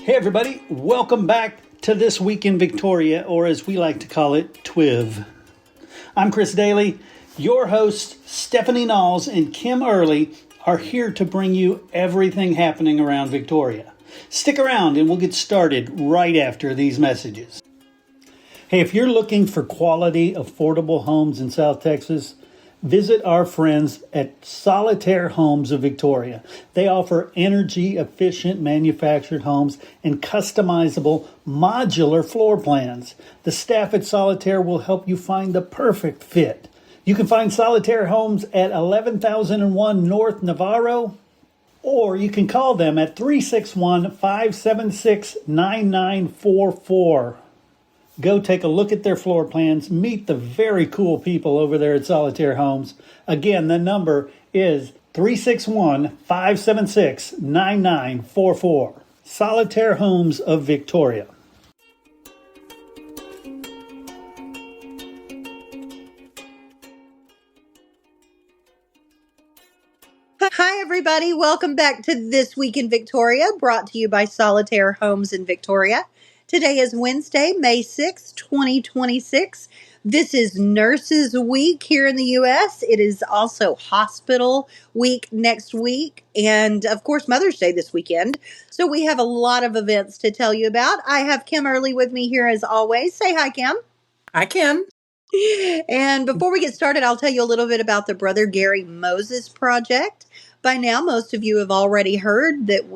Hey everybody, welcome back to This Week in Victoria, or as we like to call it, TWIV. I'm Chris Daly. Your hosts, Stephanie Knowles and Kim Early, are here to bring you everything happening around Victoria. Stick around and we'll get started right after these messages. Hey, if you're looking for quality, affordable homes in South Texas, visit our friends at Solitaire Homes of Victoria. They offer energy-efficient manufactured homes and customizable modular floor plans. The staff at Solitaire will help you find the perfect fit. You can find Solitaire Homes at 11,001 North Navarro, or you can call them at 361-576-9944. Go take a look at their floor plans. Meet the very cool people over there at Solitaire Homes. Again, the number is 361-576-9944. Solitaire Homes of Victoria. Hi, everybody. Welcome back to This Week in Victoria, brought to you by Solitaire Homes in Victoria. Today is Wednesday, May 6, 2026. This is Nurses Week here in the U.S. It is also Hospital Week next week, and of course, Mother's Day this weekend. So we have a lot of events to tell you about. I have Kim Early with me here as always. Say hi, Kim. Hi, Kim. And before we get started, I'll tell you a little bit about the Brother Gary Moses Project. By now, most of you have already heard that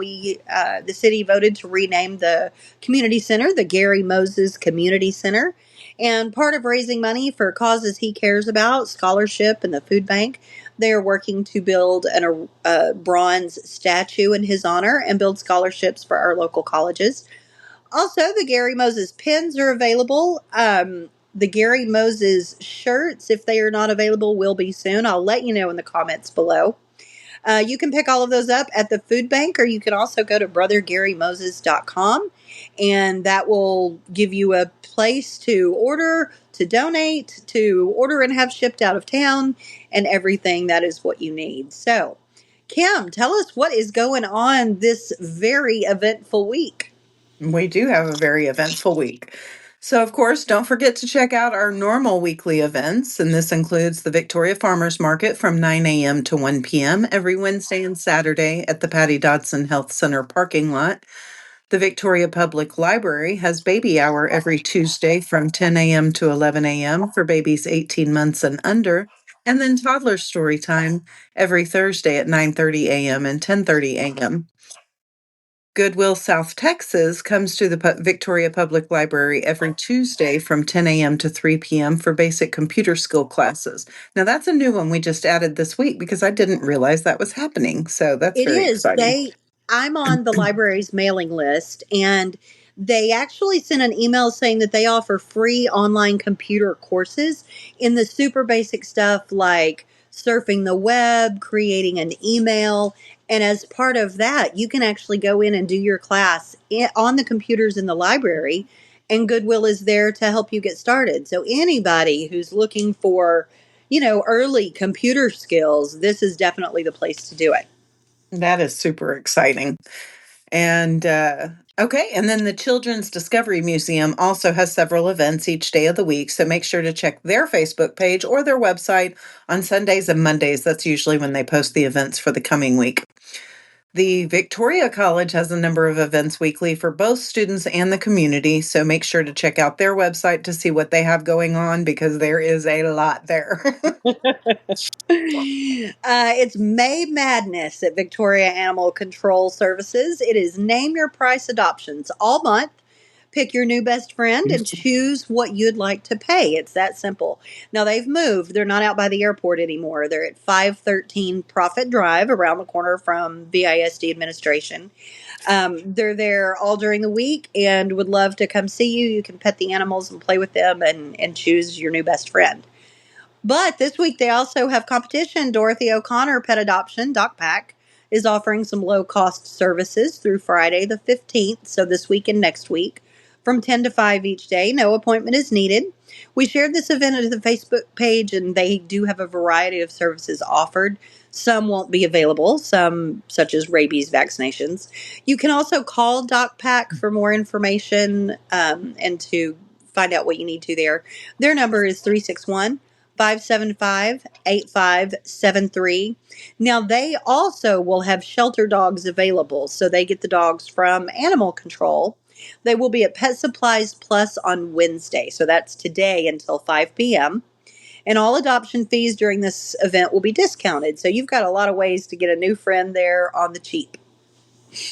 the city voted to rename the community center the Gary Moses Community Center. And part of raising money for causes he cares about, scholarship and the food bank, they are working to build a bronze statue in his honor and build scholarships for our local colleges. Also, the Gary Moses pins are available. The Gary Moses shirts, if they are not available, will be soon. I'll let you know in the comments below. You can pick all of those up at the food bank, or you can also go to brothergarymoses.com, and that will give you a place to order, to donate, to order and have shipped out of town, and everything that is what you need. So, Kim, tell us what is going on this very eventful week. We do have a very eventful week. So, of course, don't forget to check out our normal weekly events, and this includes the Victoria Farmers Market from 9 a.m. to 1 p.m. every Wednesday and Saturday at the Patty Dodson Health Center parking lot. The Victoria Public Library has baby hour every Tuesday from 10 a.m. to 11 a.m. for babies 18 months and under, and then toddler story time every Thursday at 9:30 a.m. and 10:30 a.m. Goodwill South Texas comes to the Victoria Public Library every Tuesday from 10 a.m. to 3 p.m. for basic computer skill classes. Now, that's a new one we just added this week because I didn't realize that was happening. So that's very exciting. I'm on the library's mailing list, and they actually sent an email saying that they offer free online computer courses in the super basic stuff like surfing the web, creating an email. And as part of that, you can actually go in and do your class on the computers in the library, and Goodwill is there to help you get started. So anybody who's looking for, early computer skills, this is definitely the place to do it. That is super exciting. And okay, and then the Children's Discovery Museum also has several events each day of the week, so make sure to check their Facebook page or their website on Sundays and Mondays. That's usually when they post the events for the coming week. The Victoria College has a number of events weekly for both students and the community, so make sure to check out their website to see what they have going on because there is a lot there. It's May Madness at Victoria Animal Control Services. It is Name Your Price adoptions all month. Pick your new best friend and choose what you'd like to pay. It's that simple. Now, they've moved. They're not out by the airport anymore. They're at 513 Profit Drive around the corner from VISD administration. They're there all during the week and would love to come see you. You can pet the animals and play with them and choose your new best friend. But this week they also have competition. Dorothy O'Connor Pet Adoption, Doc Pack, is offering some low-cost services through Friday the 15th, so this week and next week. from 10 to 5 each day. No appointment is needed. We shared this event at the Facebook page, and they do have a variety of services offered. Some won't be available, some such as rabies vaccinations. You can also call DocPac for more information and to find out what you need to there. Their number is 361 575 8573. Now, they also will have shelter dogs available, so they get the dogs from animal control. They will be at Pet Supplies Plus on Wednesday, so that's today until 5 p.m. And all adoption fees during this event will be discounted. So you've got a lot of ways to get a new friend there on the cheap.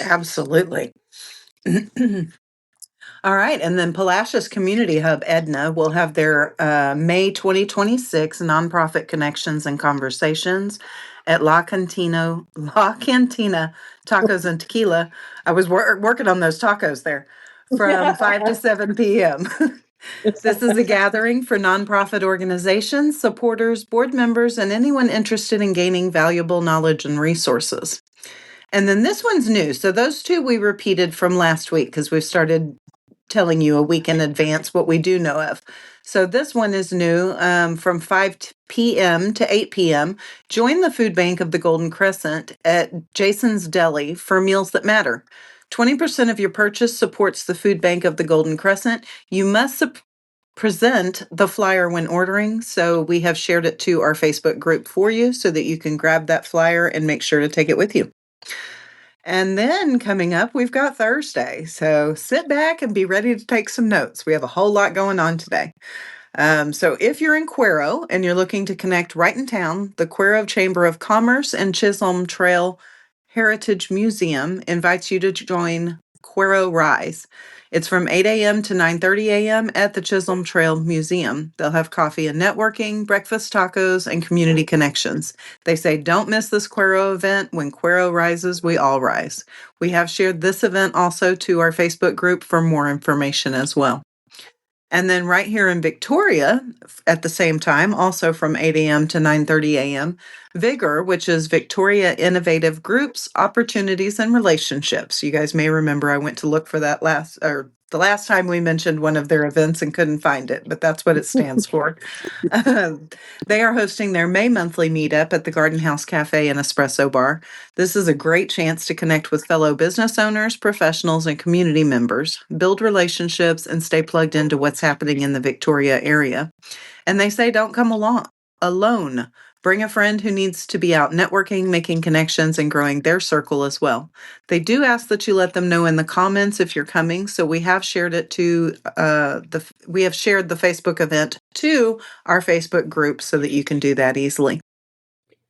Absolutely. All right. And then Palacios Community Hub, Edna, will have their May 2026 Nonprofit Connections and Conversations at La Cantina Tacos and Tequila. I was working on those tacos there from 5 to 7 p.m. This is a gathering for nonprofit organizations, supporters, board members, and anyone interested in gaining valuable knowledge and resources. And then this one's new. So those two we repeated from last week because we've started telling you a week in advance what we do know of. So this one is new from 5 p.m. to 8 p.m. Join the food bank of the Golden Crescent at Jason's Deli for meals that matter. 20% of your purchase supports the food bank of the Golden Crescent. You must present the flyer when ordering. So we have shared it to our Facebook group for you so that you can grab that flyer and make sure to take it with you. And then coming up, we've got Thursday. So sit back and be ready to take some notes. We have a whole lot going on today. So if you're in Cuero and you're looking to connect right in town, the Cuero Chamber of Commerce and Chisholm Trail Heritage Museum invites you to join Cuero Rise. It's from 8 a.m. to 9:30 a.m. at the Chisholm Trail Museum. They'll have coffee and networking, breakfast tacos, and community connections. They say, don't miss this Cuero event. When Cuero rises, we all rise. We have shared this event also to our Facebook group for more information as well. And then right here in Victoria, at the same time, also from 8 a.m. to 9:30 a.m., Vigor, which is Victoria Innovative Groups, Opportunities and Relationships. You guys may remember I went to look for that the last time we mentioned one of their events and couldn't find it, but that's what it stands for. They are hosting their May monthly meetup at the Garden House Cafe and Espresso Bar. This is a great chance to connect with fellow business owners, professionals, and community members, build relationships, and stay plugged into what's happening in the Victoria area. And they say don't come alone. Bring a friend who needs to be out networking, making connections, and growing their circle as well. They do ask that you let them know in the comments if you're coming. So we have shared it to we have shared the Facebook event to our Facebook group so that you can do that easily.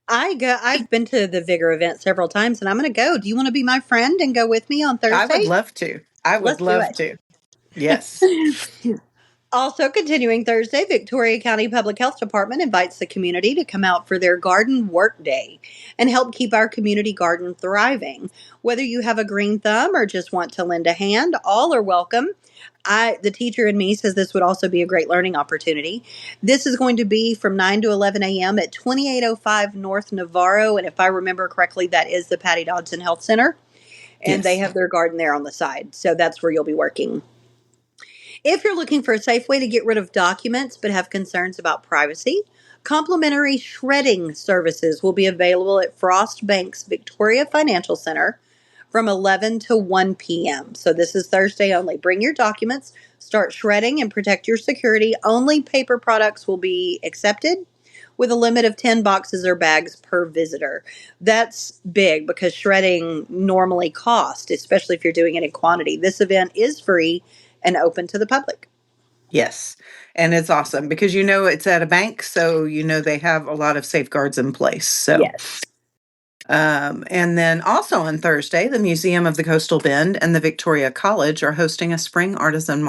I've been to the Vigor event several times, and I'm going to go. Do you want to be my friend and go with me on Thursday? I would love to. Let's do it. To. Yes. Also, continuing Thursday, Victoria County Public Health Department invites the community to come out for their garden work day and help keep our community garden thriving. Whether you have a green thumb or just want to lend a hand, all are welcome. The teacher in me says this would also be a great learning opportunity. This is going to be from 9 to 11 a.m. at 2805 North Navarro. And if I remember correctly, that is the Patty Dodson Health Center. And Yes. they have their garden there on the side. So that's where you'll be working. If you're looking for a safe way to get rid of documents but have concerns about privacy, complimentary shredding services will be available at Frost Bank's Victoria Financial Center from 11 to 1 p.m. So this is Thursday only. Bring your documents, start shredding, and protect your security. Only paper products will be accepted with a limit of 10 boxes or bags per visitor. That's big because shredding normally costs, especially if you're doing it in quantity. This event is free and open to the public. Yes. And it's awesome because it's at a bank, so they have a lot of safeguards in place. So yes. And then also on Thursday, the Museum of the Coastal Bend and the Victoria College are hosting a spring artisan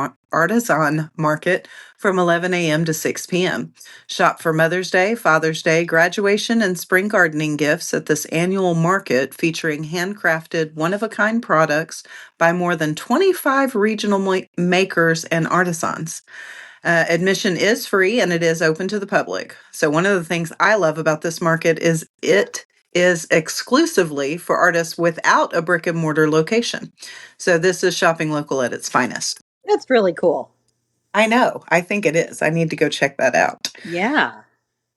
market from 11 a.m. to 6 p.m. Shop for Mother's Day, Father's Day, graduation, and spring gardening gifts at this annual market featuring handcrafted, one-of-a-kind products by more than 25 regional makers and artisans. Admission is free and it is open to the public. So one of the things I love about this market is it is exclusively for artists without a brick and mortar location. So this is shopping local at its finest. That's really cool. I know. I think it is. I need to go check that out. Yeah.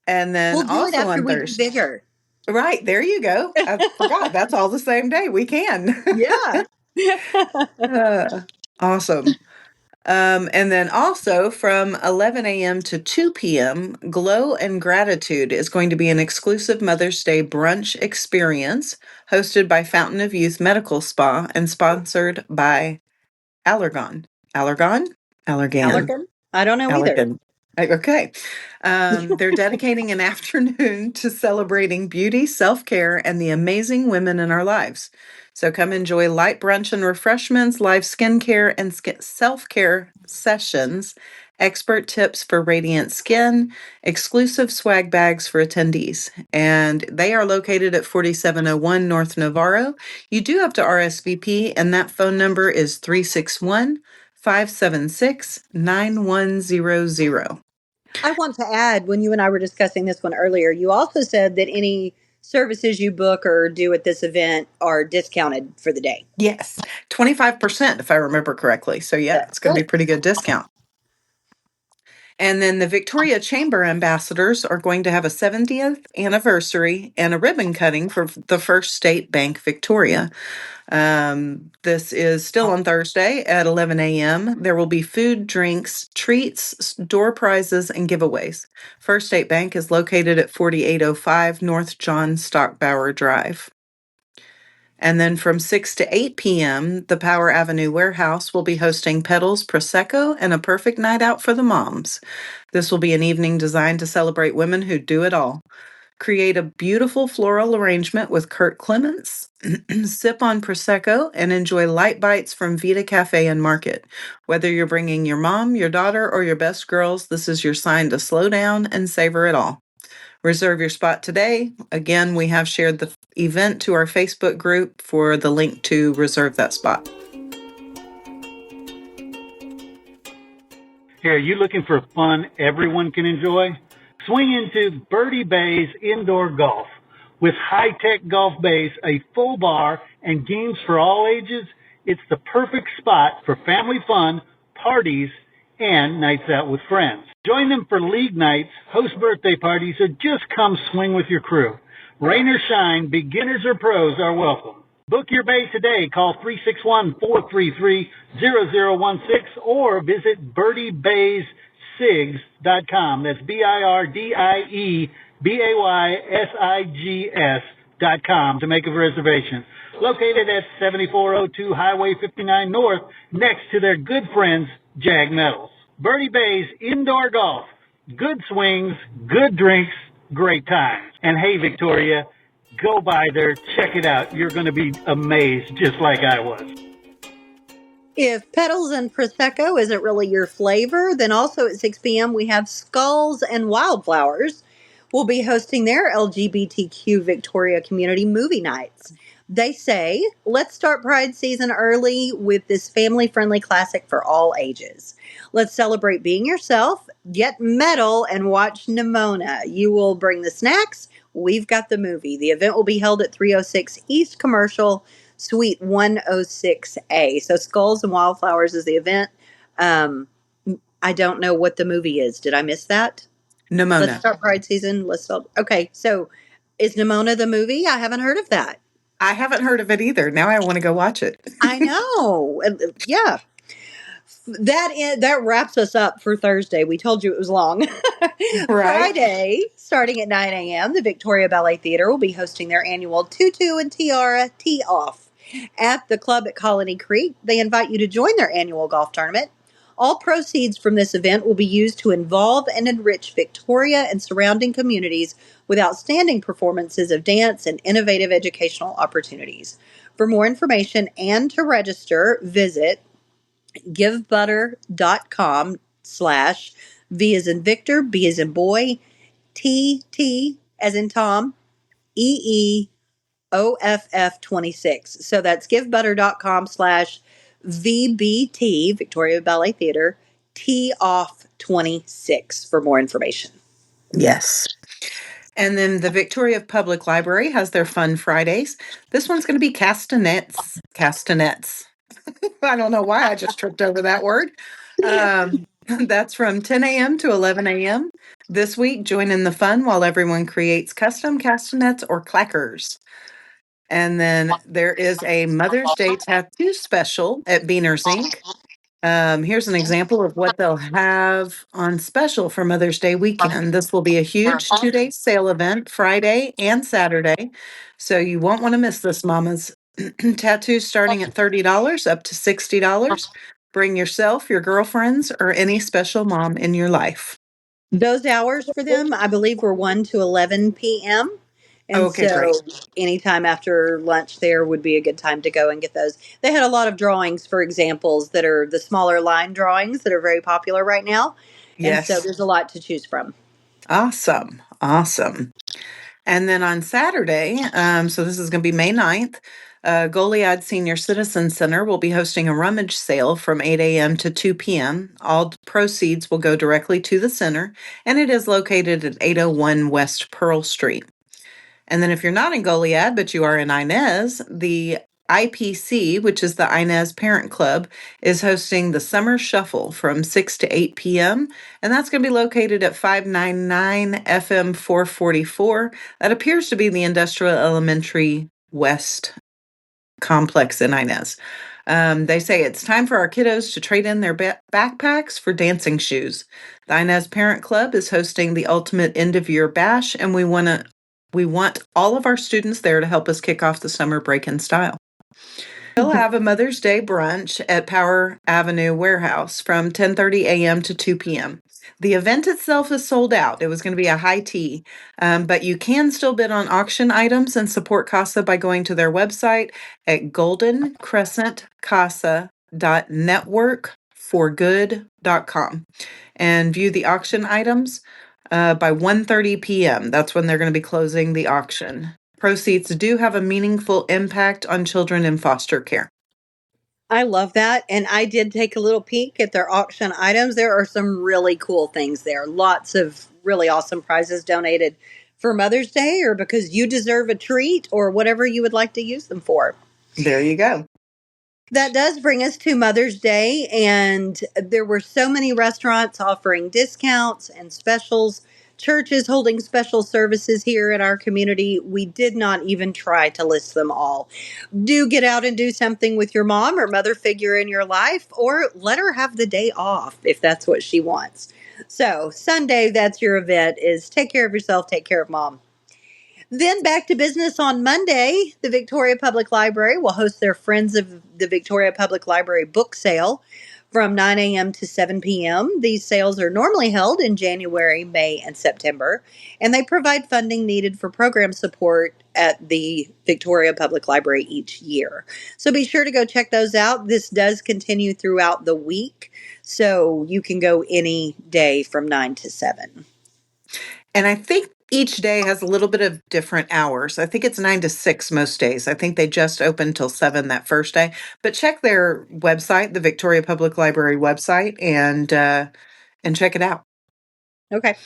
And then We'll do it also after on we get Thursday. bigger. Right, there you go. I forgot. That's all the same day. We can. Yeah. Uh, awesome. And then also from 11 a.m. to 2 p.m., Glow and Gratitude is going to be an exclusive Mother's Day brunch experience hosted by Fountain of Youth Medical Spa and sponsored by Allergon. Allergon? Allergan. Allergan? I don't know either. Allergan. Okay. They're dedicating an afternoon to celebrating beauty, self care, and the amazing women in our lives. So come enjoy light brunch and refreshments, live skincare and self care sessions, expert tips for radiant skin, exclusive swag bags for attendees. And they are located at 4701 North Navarro. You do have to RSVP, and that phone number is 361 576 9100. I want to add, when you and I were discussing this one earlier, you also said that any services you book or do at this event are discounted for the day. Yes, 25% if I remember correctly. So yeah, That's it's going to be good. a pretty good discount. And then the Victoria Chamber ambassadors are going to have a 70th anniversary and a ribbon cutting for the First State Bank Victoria. This is still on Thursday at 11 a.m. There will be food, drinks, treats, door prizes, and giveaways. First State Bank is located at 4805 North John Stockbauer Drive. And then from 6 to 8 p.m., the Power Avenue Warehouse will be hosting Pedals Prosecco and a perfect night out for the moms. This will be an evening designed to celebrate women who do it all. Create a beautiful floral arrangement with Kurt Clements, sip on Prosecco, and enjoy light bites from Vita Cafe and Market. Whether you're bringing your mom, your daughter, or your best girls, this is your sign to slow down and savor it all. Reserve your spot today. Again, we have shared the event to our Facebook group for the link to reserve that spot. Hey, are you looking for fun everyone can enjoy? Swing into Birdie Bay's Indoor Golf. With high-tech golf bays, a full bar, and games for all ages, it's the perfect spot for family fun, parties, and nights out with friends. Join them for league nights, host birthday parties, or just come swing with your crew. Rain or shine, beginners or pros are welcome. Book your bay today. Call 361-433-0016 or visit birdiebayscigs.com. That's BIRDIEBAYSIGS.com to make a reservation. Located at 7402 Highway 59 North, next to their good friends, Jag Metals. Birdie Bay's Indoor Golf. Good swings, good drinks, great times. And hey, Victoria, go by there, check it out. You're going to be amazed, just like I was. If Petals and Prosecco isn't really your flavor, then also at 6 p.m. we have Skulls and Wildflowers. We'll be hosting their LGBTQ Victoria Community Movie Nights. They say, let's start Pride season early with this family friendly classic for all ages. Let's celebrate being yourself, get metal, and watch Nimona. You will bring the snacks. We've got the movie. The event will be held at 306 East Commercial, Suite 106A. So Skulls and Wildflowers is the event. I don't know what the movie is. Did I miss that? Let's Nimona. start Pride season. Let's start. Okay, so is Nimona the movie? I haven't heard of that. I haven't heard of it either. Now I want to go watch it. I know. Yeah. That wraps us up for Thursday. We told you it was long. Right. Friday, starting at 9 a.m., the Victoria Ballet Theater will be hosting their annual Tutu and Tiara Tee Off at the club at Colony Creek. They invite you to join their annual golf tournament. All proceeds from this event will be used to involve and enrich Victoria and surrounding communities with outstanding performances of dance and innovative educational opportunities. For more information and to register, visit givebutter.com/V as in Victor, B as in boy, T as in Tom, EEOFF26. So that's givebutter.com/VBT, Victoria Ballet Theater, T off 26 for more information. Yes. And then the Victoria Public Library has their Fun Fridays. This one's going to be castanets. Castanets. I don't know why I just tripped over that word. That's from 10 a.m. to 11 a.m. This week, join in the fun while everyone creates custom castanets or clackers. And then there is a Mother's Day tattoo special at Beaner's Inc. Here's an example of what they'll have on special for Mother's Day weekend. This will be a huge 2-day sale event, Friday and Saturday. So you won't want to miss this, mamas. Tattoos starting at $30 up to $60. Bring yourself, your girlfriends, or any special mom in your life. Those hours for them, I believe, were 1 to 11 p.m. And Okay, so great. anytime after lunch there would be a good time to go and get those. They had a lot of drawings for examples that are the smaller line drawings that are very popular right now. And so Yes. there's a lot to choose from. Awesome. Awesome. And then on Saturday, so this is going to be May 9th, Goliad Senior Citizen Center will be hosting a rummage sale from 8 a.m. to 2 p.m. All proceeds will go directly to the center, and it is located at 801 West Pearl Street. And then if you're not in Goliad, but you are in Inez, the IPC, which is the Inez Parent Club, is hosting the Summer Shuffle from 6 to 8 p.m. And that's going to be located at 599 FM 444. That appears to be the Industrial Elementary West complex in Inez. They say it's time for our kiddos to trade in their backpacks for dancing shoes. The Inez Parent Club is hosting the ultimate end of year bash, and we want all of our students there to help us kick off the summer break in style. We'll have a Mother's Day brunch at Power Avenue Warehouse from 10:30 a.m. to 2 p.m. The event itself is sold out. It was going to be a high tea, but you can still bid on auction items and support CASA by going to their website at goldencrescentcasa.networkforgood.com and view the auction items by 1:30 p.m. That's when they're going to be closing the auction. Proceeds do have a meaningful impact on children in foster care. I love that. And I did take a little peek at their auction items. There are some really cool things there. Lots of really awesome prizes donated for Mother's Day or because you deserve a treat or whatever you would like to use them for. There you go. That does bring us to Mother's Day, and there were so many restaurants offering discounts and specials, churches holding special services here in our community. We did not even try to list them all. Do get out and do something with your mom or mother figure in your life, or let her have the day off if that's what she wants. So, Sunday, that's your event, is take care of yourself, take care of mom. Then back to business on Monday, the Victoria Public Library will host their Friends of the Victoria Public Library book sale from 9 a.m. to 7 p.m. These sales are normally held in January, May, and September, and they provide funding needed for program support at the Victoria Public Library each year. So be sure to go check those out. This does continue throughout the week, so you can go any day from 9 to 7. And I think each day has a little bit of different hours. I think it's 9 to 6 most days. I think they just open till 7 that first day. But check their website, the Victoria Public Library website, and check it out. Okay.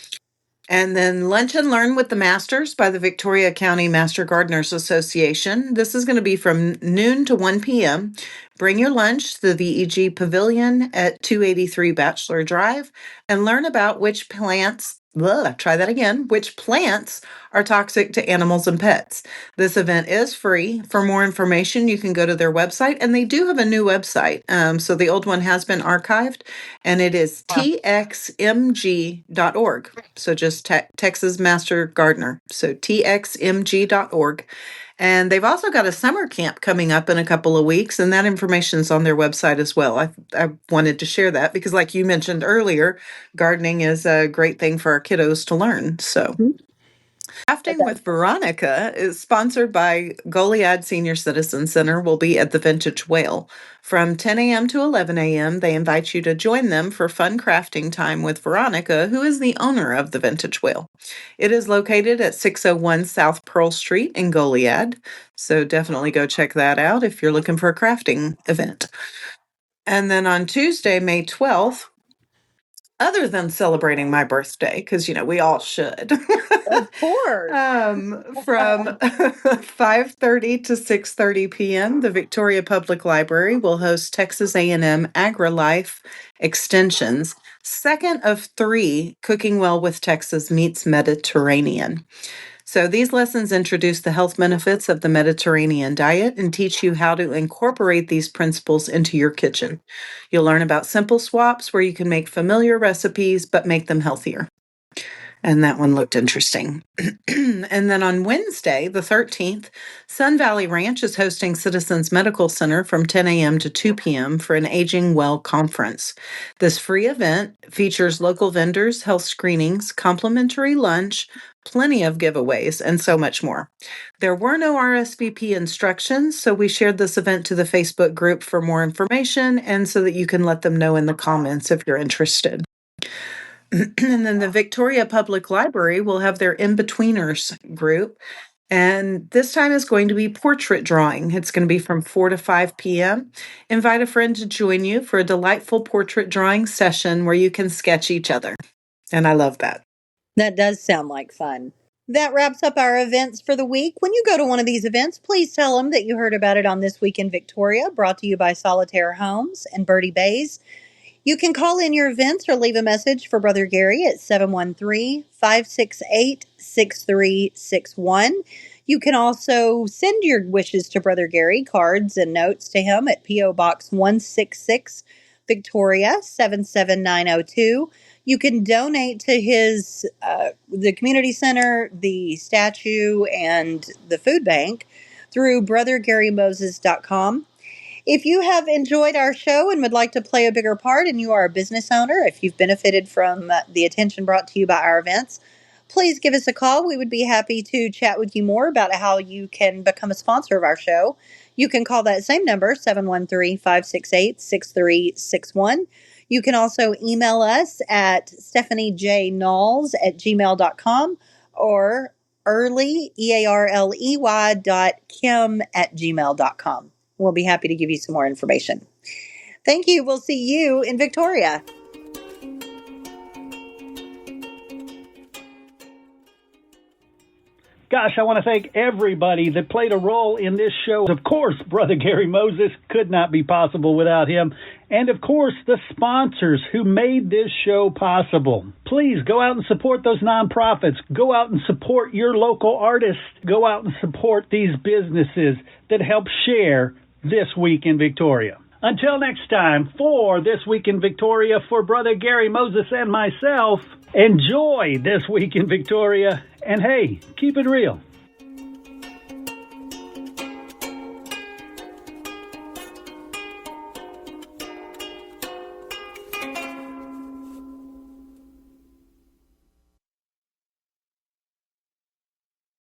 And then Lunch and Learn with the Masters by the Victoria County Master Gardeners Association. This is going to be from noon to 1 p.m. Bring your lunch to the VEG Pavilion at 283 Bachelor Drive and learn about which plants, which plants are toxic to animals and pets. This event is free. For more information, you can go to their website, and they do have a new website. So the old one has been archived, and it is txmg.org. So just Texas Master Gardener. So txmg.org. And they've also got a summer camp coming up in a couple of weeks, and that information is on their website as well. I wanted to share that because, like you mentioned earlier, gardening is a great thing for our kiddos to learn. So, Crafting with Veronica is sponsored by Goliad Senior Citizen Center, will be at the Vintage Whale. From 10 a.m. to 11 a.m., they invite you to join them for fun crafting time with Veronica, who is the owner of the Vintage Whale. It is located at 601 South Pearl Street in Goliad, so definitely go check that out if you're looking for a crafting event. And then on Tuesday, May 12th, other than celebrating my birthday, because, we all should. Of course. From 5:30 to 6:30 p.m., the Victoria Public Library will host Texas A&M AgriLife Extension's second of three Cooking Well with Texas Meets Mediterranean. So these lessons introduce the health benefits of the Mediterranean diet and teach you how to incorporate these principles into your kitchen. You'll learn about simple swaps where you can make familiar recipes but make them healthier. And that one looked interesting. And then on Wednesday, the 13th, Sun Valley Ranch is hosting Citizens Medical Center from 10 a.m. to 2 p.m. for an Aging Well conference. This free event features local vendors, health screenings, complimentary lunch, plenty of giveaways, and so much more. There were no RSVP instructions, so we shared this event to the Facebook group for more information and so that you can let them know in the comments if you're interested. And then the Victoria Public Library will have their In-Betweeners group. And this time is going to be portrait drawing. It's going to be from 4 to 5 p.m. Invite a friend to join you for a delightful portrait drawing session where you can sketch each other. And I love that. That does sound like fun. That wraps up our events for the week. When you go to one of these events, please tell them that you heard about it on This Week in Victoria, brought to you by Solitaire Homes and Birdie Bays. You can call in your events or leave a message for Brother Gary at 713-568-6361. You can also send your wishes to Brother Gary, cards and notes to him at P.O. Box 166, Victoria 77902. You can donate to his the community center, the statue, and the food bank through brothergarymoses.com. If you have enjoyed our show and would like to play a bigger part and you are a business owner, if you've benefited from the attention brought to you by our events, please give us a call. We would be happy to chat with you more about how you can become a sponsor of our show. You can call that same number, 713-568-6361. You can also email us at stephaniejknowles@gmail.com or early, EARLEY.kim@gmail.com. We'll be happy to give you some more information. Thank you. We'll see you in Victoria. Gosh, I want to thank everybody that played a role in this show. Of course, Brother Gary Moses could not be possible without him. And of course, the sponsors who made this show possible. Please go out and support those nonprofits. Go out and support your local artists. Go out and support these businesses that help share This Week in Victoria. Until next time, for This Week in Victoria, for Brother Gary Moses and myself, enjoy This Week in Victoria. And hey, keep it real.